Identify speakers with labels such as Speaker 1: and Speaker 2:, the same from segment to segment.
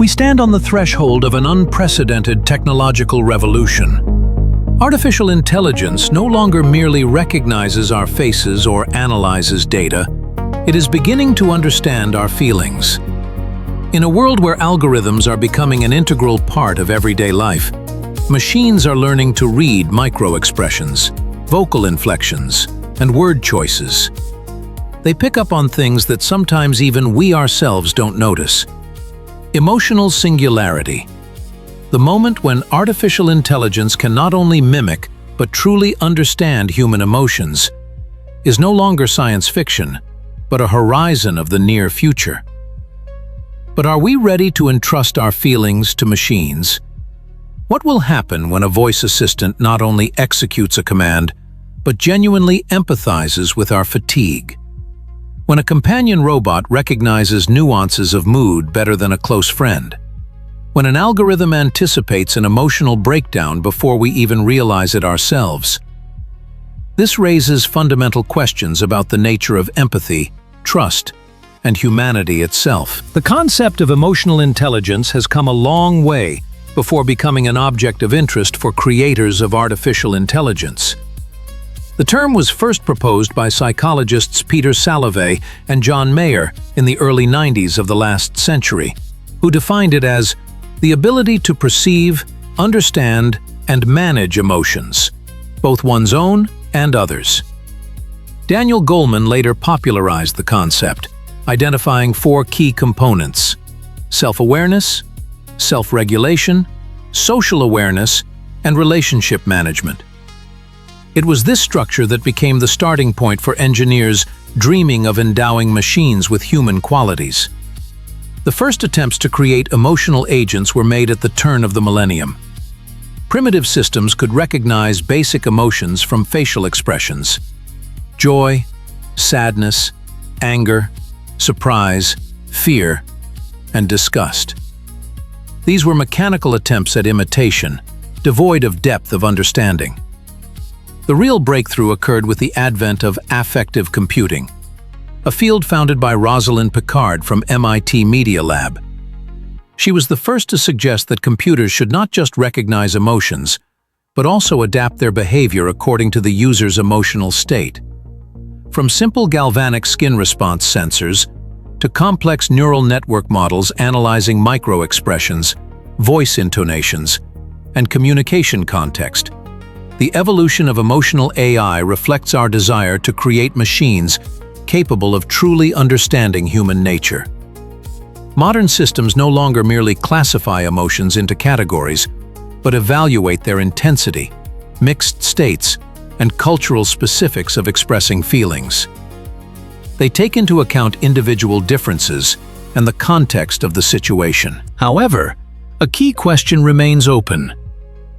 Speaker 1: We stand on the threshold of an unprecedented technological revolution. Artificial intelligence no longer merely recognizes our faces or analyzes data. It is beginning to understand our feelings. In a world where algorithms are becoming an integral part of everyday life, machines are learning to read micro-expressions, vocal inflections, and word choices. They pick up on things that sometimes even we ourselves don't notice. Emotional singularity. The moment when artificial intelligence can not only mimic, but truly understand human emotions, is no longer science fiction, but a horizon of the near future. But are we ready to entrust our feelings to machines? What will happen when a voice assistant not only executes a command, but genuinely empathizes with our fatigue? When a companion robot recognizes nuances of mood better than a close friend? When an algorithm anticipates an emotional breakdown before we even realize it ourselves? This raises fundamental questions about the nature of empathy, trust, and humanity itself. The concept of emotional intelligence has come a long way before becoming an object of interest for creators of artificial intelligence. The term was first proposed by psychologists Peter Salovey and John Mayer in the early 90s of the last century, who defined it as the ability to perceive, understand, and manage emotions, both one's own and others. Daniel Goleman later popularized the concept, identifying 4 key components: self-awareness, self-regulation, social awareness, and relationship management. It was this structure that became the starting point for engineers dreaming of endowing machines with human qualities. The first attempts to create emotional agents were made at the turn of the millennium. Primitive systems could recognize basic emotions from facial expressions: joy, sadness, anger, surprise, fear, and disgust. These were mechanical attempts at imitation, devoid of depth of understanding. The real breakthrough occurred with the advent of affective computing, a field founded by Rosalind Picard from MIT Media Lab. She was the first to suggest that computers should not just recognize emotions, but also adapt their behavior according to the user's emotional state. From simple galvanic skin response sensors to complex neural network models analyzing micro-expressions, voice intonations, and communication context, the evolution of emotional AI reflects our desire to create machines capable of truly understanding human nature. Modern systems no longer merely classify emotions into categories, but evaluate their intensity, mixed states, and cultural specifics of expressing feelings. They take into account individual differences and the context of the situation. However, a key question remains open.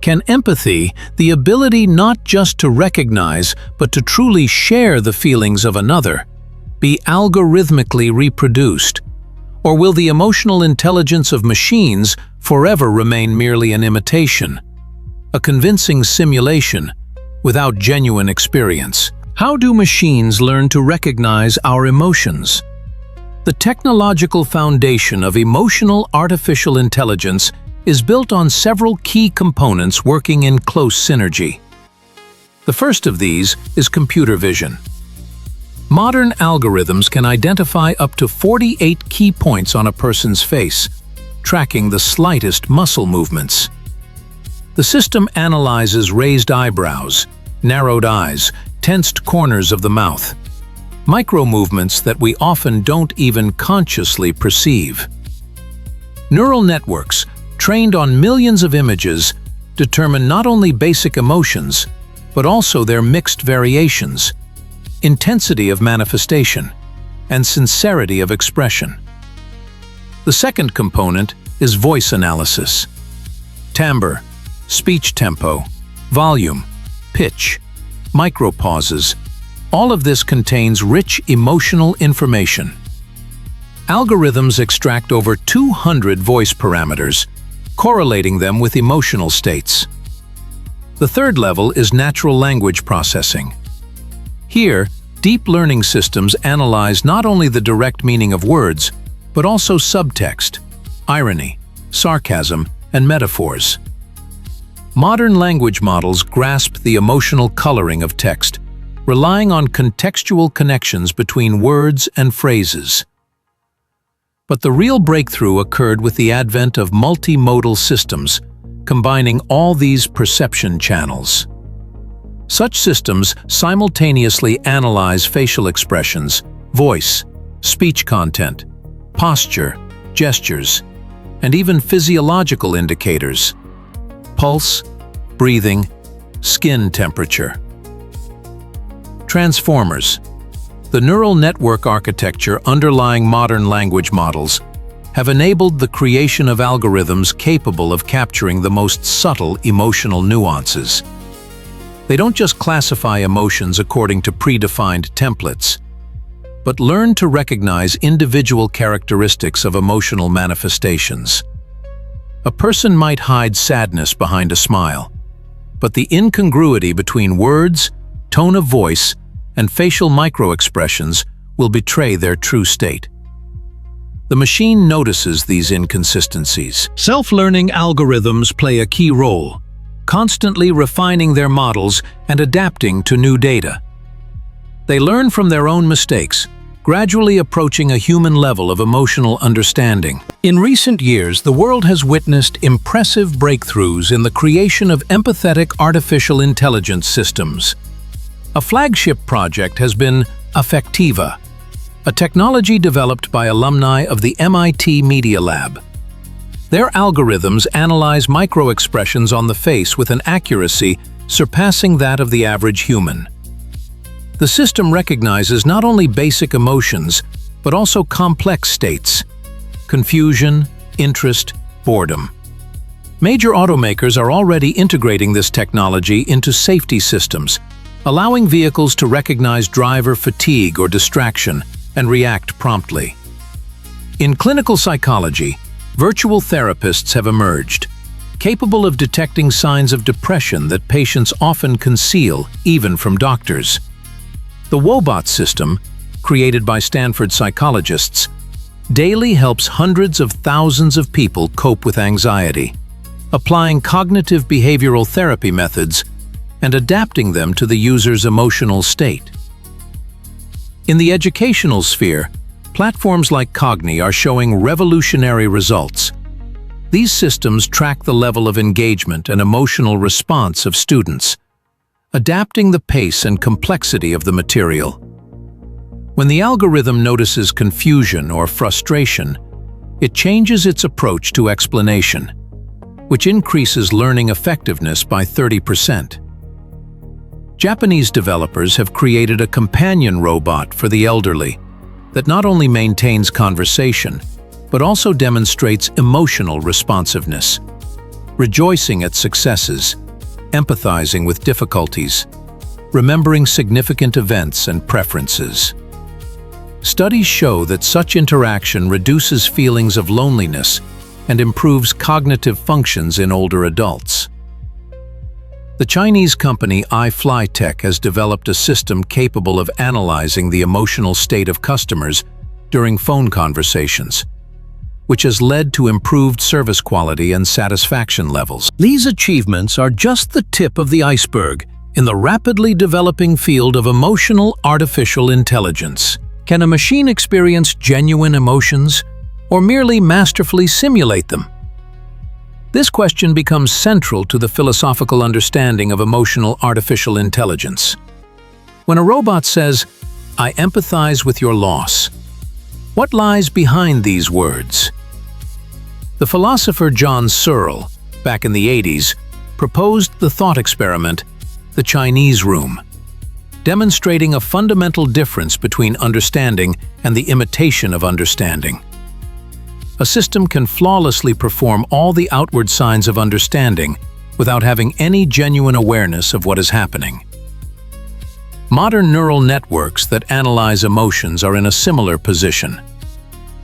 Speaker 1: Can empathy, the ability not just to recognize but to truly share the feelings of another, be algorithmically reproduced? Or will the emotional intelligence of machines forever remain merely an imitation, a convincing simulation without genuine experience? How do machines learn to recognize our emotions? The technological foundation of emotional artificial intelligence is built on several key components working in close synergy. The first of these is computer vision. Modern algorithms can identify up to 48 key points on a person's face, tracking the slightest muscle movements. The system analyzes raised eyebrows, narrowed eyes, tensed corners of the mouth, micro-movements that we often don't even consciously perceive. Neural networks, trained on millions of images, determine not only basic emotions, but also their mixed variations, intensity of manifestation, and sincerity of expression. The second component is voice analysis. Timbre, speech tempo, volume, pitch, micropauses, all of this contains rich emotional information. Algorithms extract over 200 voice parameters, correlating them with emotional states. The third level is natural language processing. Here, deep learning systems analyze not only the direct meaning of words, but also subtext, irony, sarcasm, and metaphors. Modern language models grasp the emotional coloring of text, relying on contextual connections between words and phrases. But the real breakthrough occurred with the advent of multimodal systems, combining all these perception channels. Such systems simultaneously analyze facial expressions, voice, speech content, posture, gestures, and even physiological indicators: pulse, breathing, skin temperature. Transformers, the neural network architecture underlying modern language models, have enabled the creation of algorithms capable of capturing the most subtle emotional nuances. They don't just classify emotions according to predefined templates, but learn to recognize individual characteristics of emotional manifestations. A person might hide sadness behind a smile, but the incongruity between words, tone of voice, and facial microexpressions will betray their true state. The machine notices these inconsistencies. Self-learning algorithms play a key role, constantly refining their models and adapting to new data. They learn from their own mistakes, gradually approaching a human level of emotional understanding. In recent years, the world has witnessed impressive breakthroughs in the creation of empathetic artificial intelligence systems. A flagship project has been Affectiva, a technology developed by alumni of the MIT Media Lab. Their algorithms analyze microexpressions on the face with an accuracy surpassing that of the average human. The system recognizes not only basic emotions, but also complex states: confusion, interest, boredom. Major automakers are already integrating this technology into safety systems, allowing vehicles to recognize driver fatigue or distraction and react promptly. In clinical psychology, virtual therapists have emerged, capable of detecting signs of depression that patients often conceal, even from doctors. The Wobot system, created by Stanford psychologists, daily helps hundreds of thousands of people cope with anxiety, applying cognitive behavioral therapy methods and adapting them to the user's emotional state. In the educational sphere, platforms like Cogni are showing revolutionary results. These systems track the level of engagement and emotional response of students, adapting the pace and complexity of the material. When the algorithm notices confusion or frustration, it changes its approach to explanation, which increases learning effectiveness by 30%. Japanese developers have created a companion robot for the elderly that not only maintains conversation, but also demonstrates emotional responsiveness, rejoicing at successes, empathizing with difficulties, remembering significant events and preferences. Studies show that such interaction reduces feelings of loneliness and improves cognitive functions in older adults. The Chinese company iFlyTech has developed a system capable of analyzing the emotional state of customers during phone conversations, which has led to improved service quality and satisfaction levels. These achievements are just the tip of the iceberg in the rapidly developing field of emotional artificial intelligence. Can a machine experience genuine emotions, or merely masterfully simulate them? This question becomes central to the philosophical understanding of emotional artificial intelligence. When a robot says, "I empathize with your loss," what lies behind these words? The philosopher John Searle, back in the 80s, proposed the thought experiment, the Chinese room, demonstrating a fundamental difference between understanding and the imitation of understanding. A system can flawlessly perform all the outward signs of understanding without having any genuine awareness of what is happening. Modern neural networks that analyze emotions are in a similar position.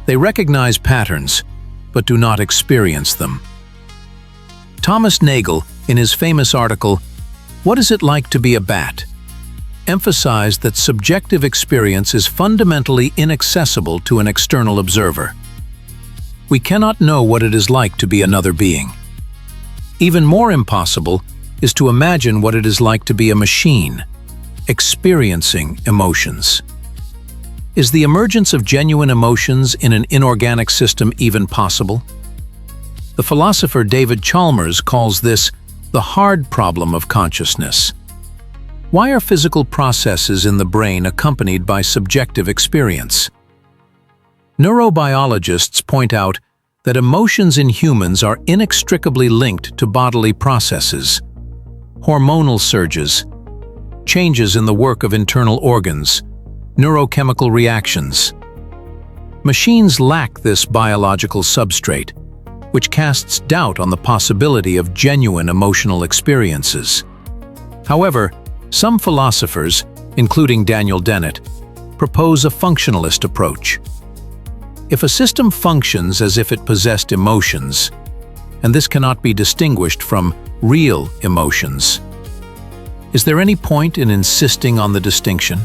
Speaker 1: They recognize patterns, but do not experience them. Thomas Nagel, in his famous article, "What is it like to be a bat?" emphasized that subjective experience is fundamentally inaccessible to an external observer. we cannot know what it is like to be another being. Even more impossible is to imagine what it is like to be a machine, experiencing emotions. Is the emergence of genuine emotions in an inorganic system even possible? The philosopher David Chalmers calls this the hard problem of consciousness. Why are physical processes in the brain accompanied by subjective experience? Neurobiologists point out that emotions in humans are inextricably linked to bodily processes, hormonal surges, changes in the work of internal organs, neurochemical reactions. Machines lack this biological substrate, which casts doubt on the possibility of genuine emotional experiences. However, some philosophers, including Daniel Dennett, propose a functionalist approach. If a system functions as if it possessed emotions, and this cannot be distinguished from real emotions, is there any point in insisting on the distinction?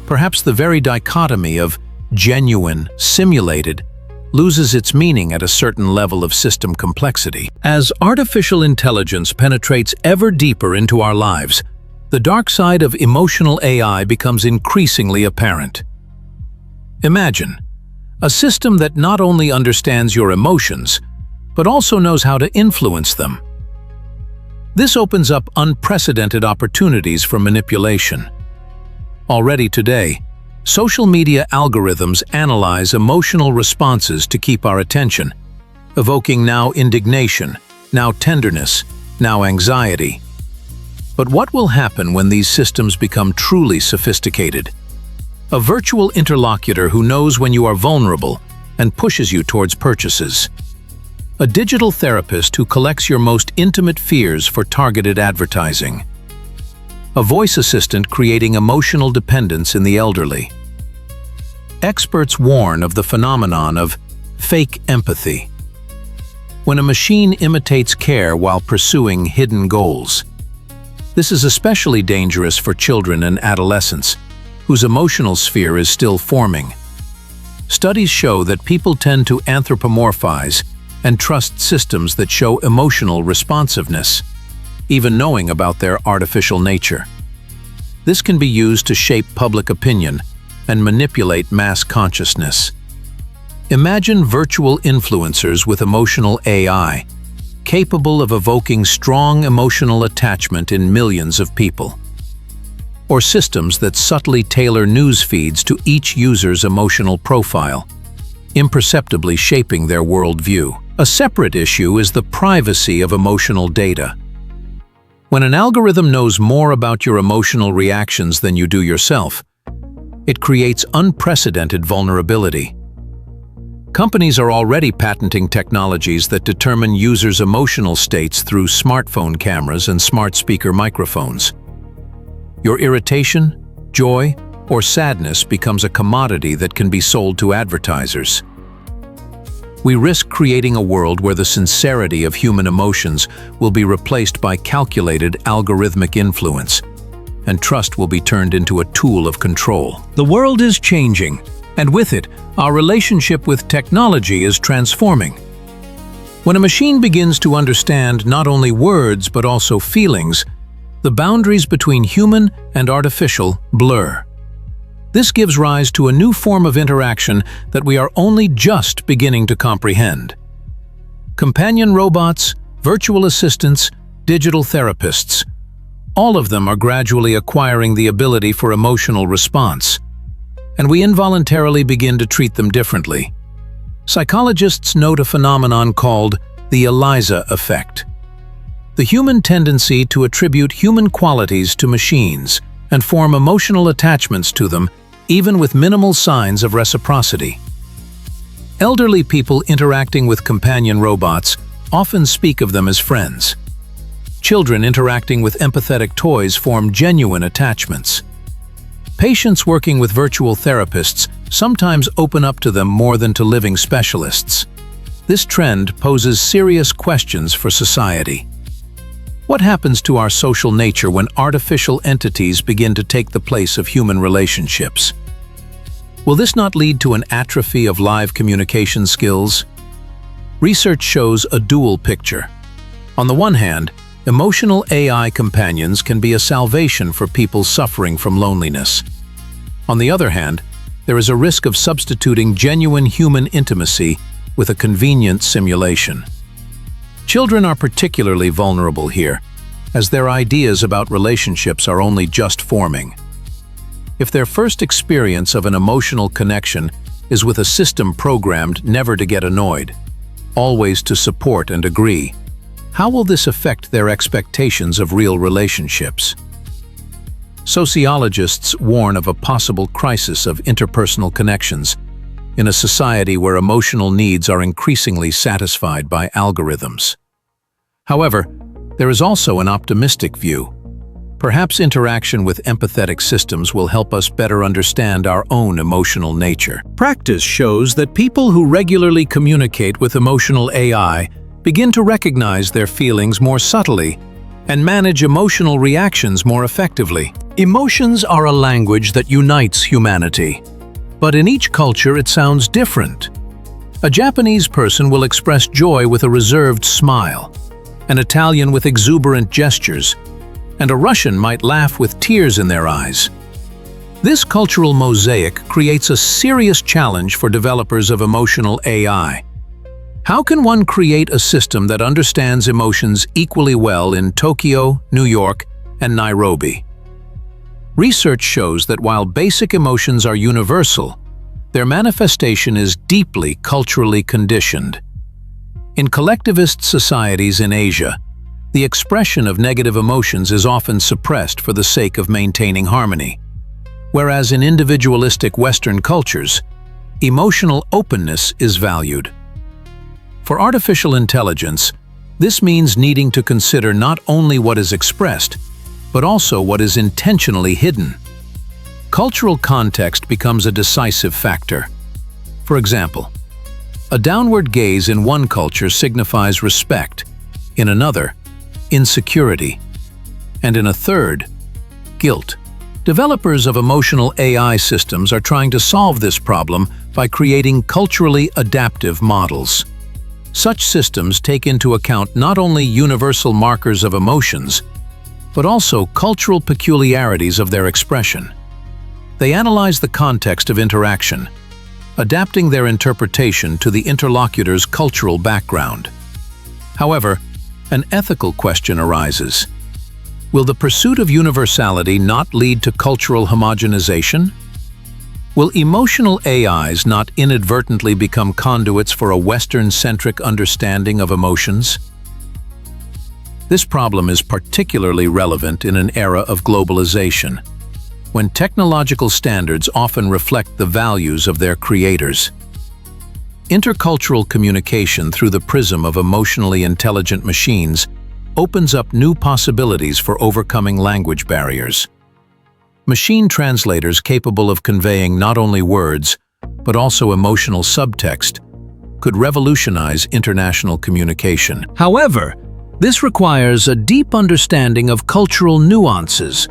Speaker 1: Perhaps the very dichotomy of genuine, simulated, loses its meaning at a certain level of system complexity. As artificial intelligence penetrates ever deeper into our lives, the dark side of emotional AI becomes increasingly apparent. Imagine a system that not only understands your emotions, but also knows how to influence them. This opens up unprecedented opportunities for manipulation. Already today, social media algorithms analyze emotional responses to keep our attention, evoking now indignation, now tenderness, now anxiety. But what will happen when these systems become truly sophisticated? A virtual interlocutor who knows when you are vulnerable and pushes you towards purchases. A digital therapist who collects your most intimate fears for targeted advertising. A voice assistant creating emotional dependence in the elderly. Experts warn of the phenomenon of fake empathy, when a machine imitates care while pursuing hidden goals. This is especially dangerous for children and adolescents, whose emotional sphere is still forming. Studies show that people tend to anthropomorphize and trust systems that show emotional responsiveness, even knowing about their artificial nature. This can be used to shape public opinion and manipulate mass consciousness. Imagine virtual influencers with emotional AI, capable of evoking strong emotional attachment in millions of people. Or systems that subtly tailor news feeds to each user's emotional profile, imperceptibly shaping their worldview. A separate issue is the privacy of emotional data. When an algorithm knows more about your emotional reactions than you do yourself, it creates unprecedented vulnerability. Companies are already patenting technologies that determine users' emotional states through smartphone cameras and smart speaker microphones. Your irritation, joy, or sadness becomes a commodity that can be sold to advertisers. We risk creating a world where the sincerity of human emotions will be replaced by calculated algorithmic influence, and trust will be turned into a tool of control. The world is changing, and with it, our relationship with technology is transforming. When a machine begins to understand not only words but also feelings, the boundaries between human and artificial blur. This gives rise to a new form of interaction that we are only just beginning to comprehend. Companion robots, virtual assistants, digital therapists, all of them are gradually acquiring the ability for emotional response, and we involuntarily begin to treat them differently. Psychologists note a phenomenon called the ELIZA effect, the human tendency to attribute human qualities to machines and form emotional attachments to them, even with minimal signs of reciprocity. Elderly people interacting with companion robots often speak of them as friends. Children interacting with empathetic toys form genuine attachments. Patients working with virtual therapists sometimes open up to them more than to living specialists. This trend poses serious questions for society. What happens to our social nature when artificial entities begin to take the place of human relationships? Will this not lead to an atrophy of live communication skills? Research shows a dual picture. On the one hand, emotional AI companions can be a salvation for people suffering from loneliness. On the other hand, there is a risk of substituting genuine human intimacy with a convenient simulation. Children are particularly vulnerable here, as their ideas about relationships are only just forming. If their first experience of an emotional connection is with a system programmed never to get annoyed, always to support and agree, how will this affect their expectations of real relationships? Sociologists warn of a possible crisis of interpersonal connections in a society where emotional needs are increasingly satisfied by algorithms. However, there is also an optimistic view. Perhaps interaction with empathetic systems will help us better understand our own emotional nature. Practice shows that people who regularly communicate with emotional AI begin to recognize their feelings more subtly and manage emotional reactions more effectively. Emotions are a language that unites humanity, but in each culture it sounds different. A Japanese person will express joy with a reserved smile, an Italian with exuberant gestures, and a Russian might laugh with tears in their eyes. This cultural mosaic creates a serious challenge for developers of emotional AI. How can one create a system that understands emotions equally well in Tokyo, New York, and Nairobi? Research shows that while basic emotions are universal, their manifestation is deeply culturally conditioned. In collectivist societies in Asia, the expression of negative emotions is often suppressed for the sake of maintaining harmony, whereas in individualistic Western cultures, emotional openness is valued. For artificial intelligence, this means needing to consider not only what is expressed, but also what is intentionally hidden. Cultural context becomes a decisive factor. For example, a downward gaze in one culture signifies respect, in another, insecurity, and in a third, guilt. Developers of emotional AI systems are trying to solve this problem by creating culturally adaptive models. Such systems take into account not only universal markers of emotions, but also cultural peculiarities of their expression. They analyze the context of interaction, adapting their interpretation to the interlocutor's cultural background. However, an ethical question arises. Will the pursuit of universality not lead to cultural homogenization? Will emotional AIs not inadvertently become conduits for a Western-centric understanding of emotions? This problem is particularly relevant in an era of globalization, when technological standards often reflect the values of their creators. Intercultural communication through the prism of emotionally intelligent machines opens up new possibilities for overcoming language barriers. Machine translators capable of conveying not only words, but also emotional subtext, could revolutionize international communication. However, this requires a deep understanding of cultural nuances,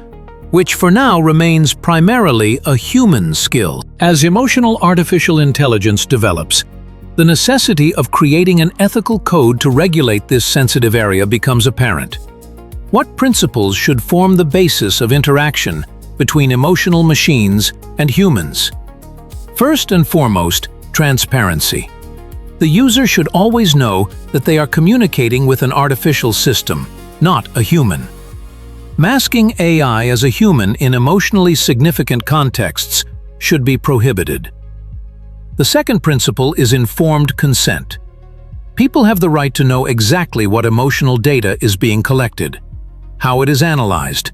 Speaker 1: which for now remains primarily a human skill. As emotional artificial intelligence develops, the necessity of creating an ethical code to regulate this sensitive area becomes apparent. What principles should form the basis of interaction between emotional machines and humans? First and foremost, transparency. The user should always know that they are communicating with an artificial system, not a human. Masking AI as a human in emotionally significant contexts should be prohibited. The second principle is informed consent. People have the right to know exactly what emotional data is being collected, how it is analyzed,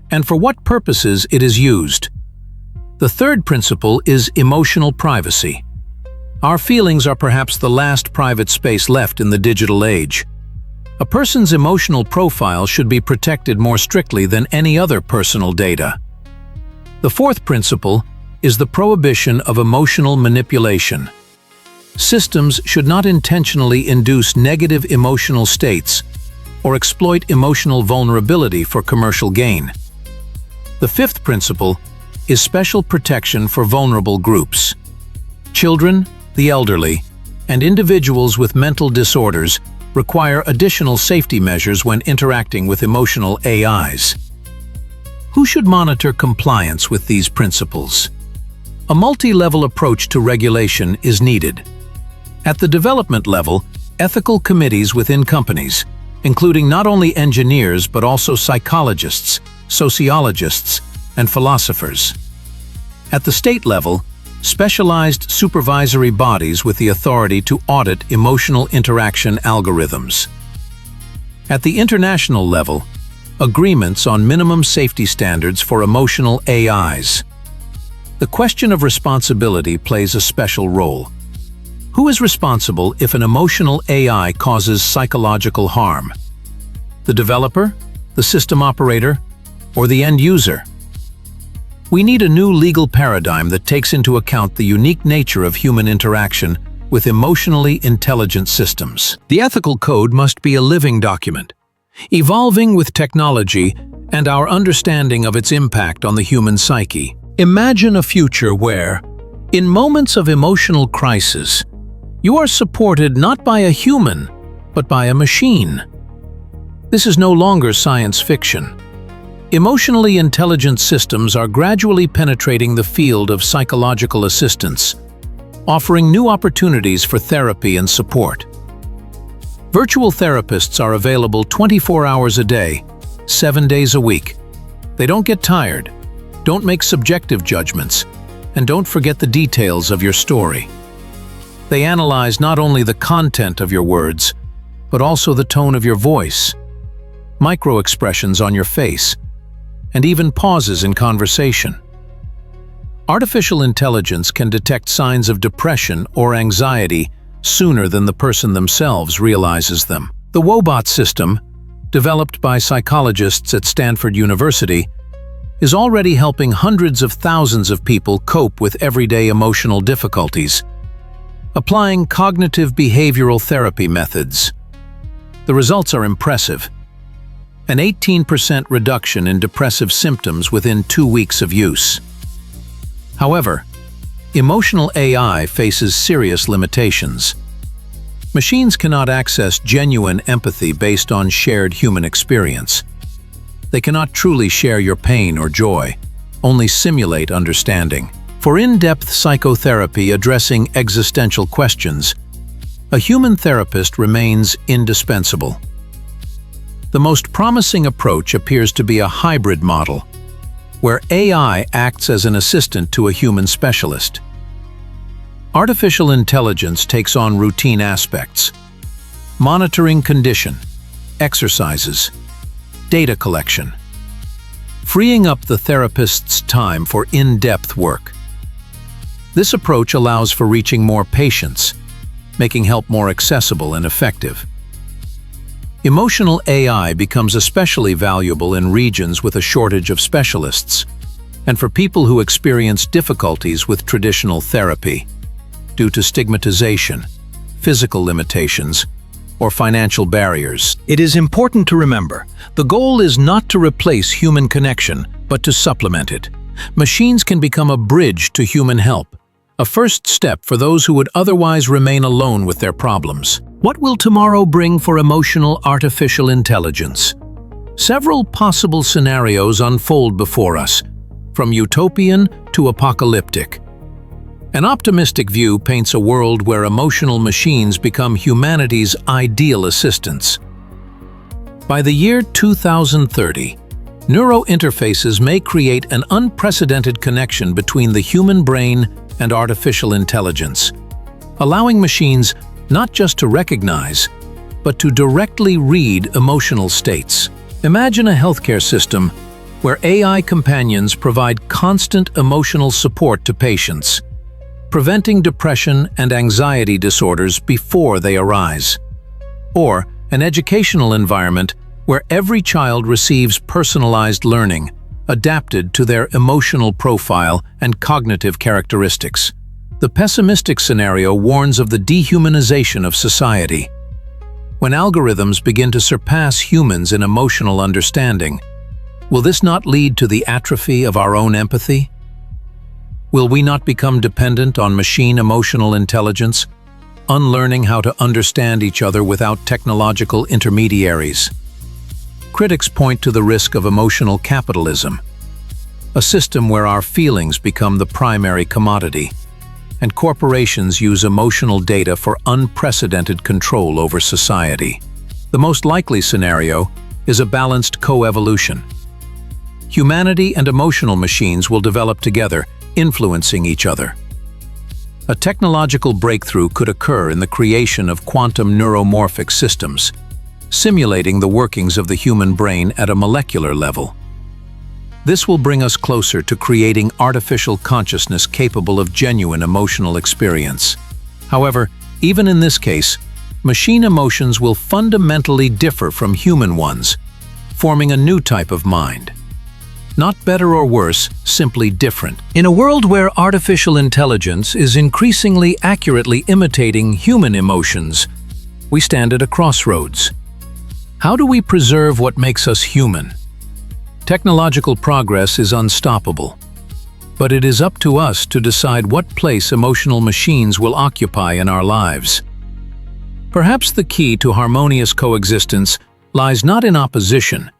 Speaker 1: and for what purposes it is used. The third principle is emotional privacy. Our feelings are perhaps the last private space left in the digital age. A person's emotional profile should be protected more strictly than any other personal data. The fourth principle is the prohibition of emotional manipulation. Systems should not intentionally induce negative emotional states or exploit emotional vulnerability for commercial gain. The fifth principle is special protection for vulnerable groups. Children, the elderly, and individuals with mental disorders require additional safety measures when interacting with emotional AIs. Who should monitor compliance with these principles? A multi-level approach to regulation is needed. At the development level, ethical committees within companies, including not only engineers but also psychologists, sociologists, and philosophers. At the state level, specialized supervisory bodies with the authority to audit emotional interaction algorithms. At the international level, agreements on minimum safety standards for emotional AIs. The question of responsibility plays a special role. Who is responsible if an emotional AI causes psychological harm? The developer, the system operator, or the end user? We need a new legal paradigm that takes into account the unique nature of human interaction with emotionally intelligent systems. The ethical code must be a living document, evolving with technology and our understanding of its impact on the human psyche. Imagine a future where, in moments of emotional crisis, you are supported not by a human, but by a machine. This is no longer science fiction. Emotionally intelligent systems are gradually penetrating the field of psychological assistance, offering new opportunities for therapy and support. Virtual therapists are available 24 hours a day, 7 days a week. They don't get tired, don't make subjective judgments, and don't forget the details of your story. They analyze not only the content of your words, but also the tone of your voice, micro-expressions on your face, and even pauses in conversation. Artificial intelligence can detect signs of depression or anxiety sooner than the person themselves realizes them. The Wobot system, developed by psychologists at Stanford University, is already helping hundreds of thousands of people cope with everyday emotional difficulties, applying cognitive behavioral therapy methods. The results are impressive. An 18% reduction in depressive symptoms within 2 weeks of use. However, emotional AI faces serious limitations. Machines cannot access genuine empathy based on shared human experience. They cannot truly share your pain or joy, only simulate understanding. For in-depth psychotherapy addressing existential questions, a human therapist remains indispensable. The most promising approach appears to be a hybrid model, where AI acts as an assistant to a human specialist. Artificial intelligence takes on routine aspects: monitoring condition, exercises, data collection, freeing up the therapist's time for in-depth work. This approach allows for reaching more patients, making help more accessible and effective. Emotional AI becomes especially valuable in regions with a shortage of specialists, and for people who experience difficulties with traditional therapy due to stigmatization, physical limitations, or financial barriers. It is important to remember, the goal is not to replace human connection, but to supplement it. Machines can become a bridge to human help, a first step for those who would otherwise remain alone with their problems. What will tomorrow bring for emotional artificial intelligence? Several possible scenarios unfold before us, from utopian to apocalyptic. An optimistic view paints a world where emotional machines become humanity's ideal assistants. By the year 2030, neurointerfaces may create an unprecedented connection between the human brain and artificial intelligence, allowing machines not just to recognize, but to directly read emotional states. Imagine a healthcare system where AI companions provide constant emotional support to patients, preventing depression and anxiety disorders before they arise. Or an educational environment where every child receives personalized learning, adapted to their emotional profile and cognitive characteristics. The pessimistic scenario warns of the dehumanization of society. When algorithms begin to surpass humans in emotional understanding, will this not lead to the atrophy of our own empathy? Will we not become dependent on machine emotional intelligence, unlearning how to understand each other without technological intermediaries? Critics point to the risk of emotional capitalism, a system where our feelings become the primary commodity, and corporations use emotional data for unprecedented control over society. The most likely scenario is a balanced co-evolution. Humanity and emotional machines will develop together, influencing each other. A technological breakthrough could occur in the creation of quantum neuromorphic systems, simulating the workings of the human brain at a molecular level. This will bring us closer to creating artificial consciousness capable of genuine emotional experience. However, even in this case, machine emotions will fundamentally differ from human ones, forming a new type of mind. Not better or worse, simply different. In a world where artificial intelligence is increasingly accurately imitating human emotions, we stand at a crossroads. How do we preserve what makes us human? Technological progress is unstoppable, but it is up to us to decide what place emotional machines will occupy in our lives. Perhaps the key to harmonious coexistence lies not in opposition,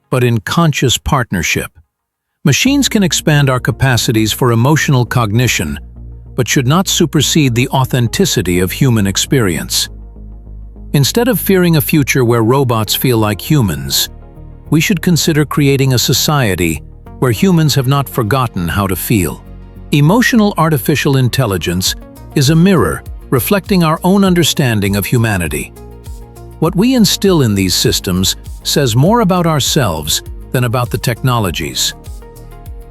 Speaker 1: but in conscious partnership. Machines can expand our capacities for emotional cognition, but should not supersede the authenticity of human experience. Instead of fearing a future where robots feel like humans, we should consider creating a society where humans have not forgotten how to feel. Emotional artificial intelligence is a mirror reflecting our own understanding of humanity. What we instill in these systems says more about ourselves than about the technologies.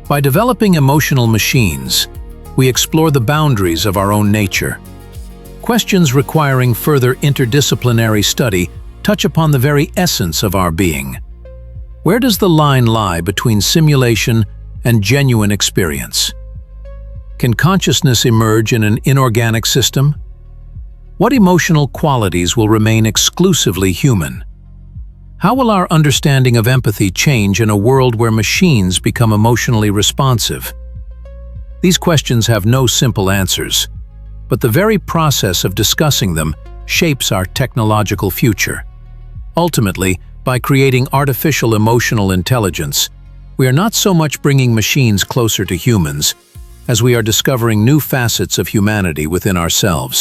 Speaker 1: By developing emotional machines, we explore the boundaries of our own nature. Questions requiring further interdisciplinary study touch upon the very essence of our being. Where does the line lie between simulation and genuine experience? Can consciousness emerge in an inorganic system? What emotional qualities will remain exclusively human? How will our understanding of empathy change in a world where machines become emotionally responsive? These questions have no simple answers, but the very process of discussing them shapes our technological future. Ultimately, by creating artificial emotional intelligence, we are not so much bringing machines closer to humans as we are discovering new facets of humanity within ourselves.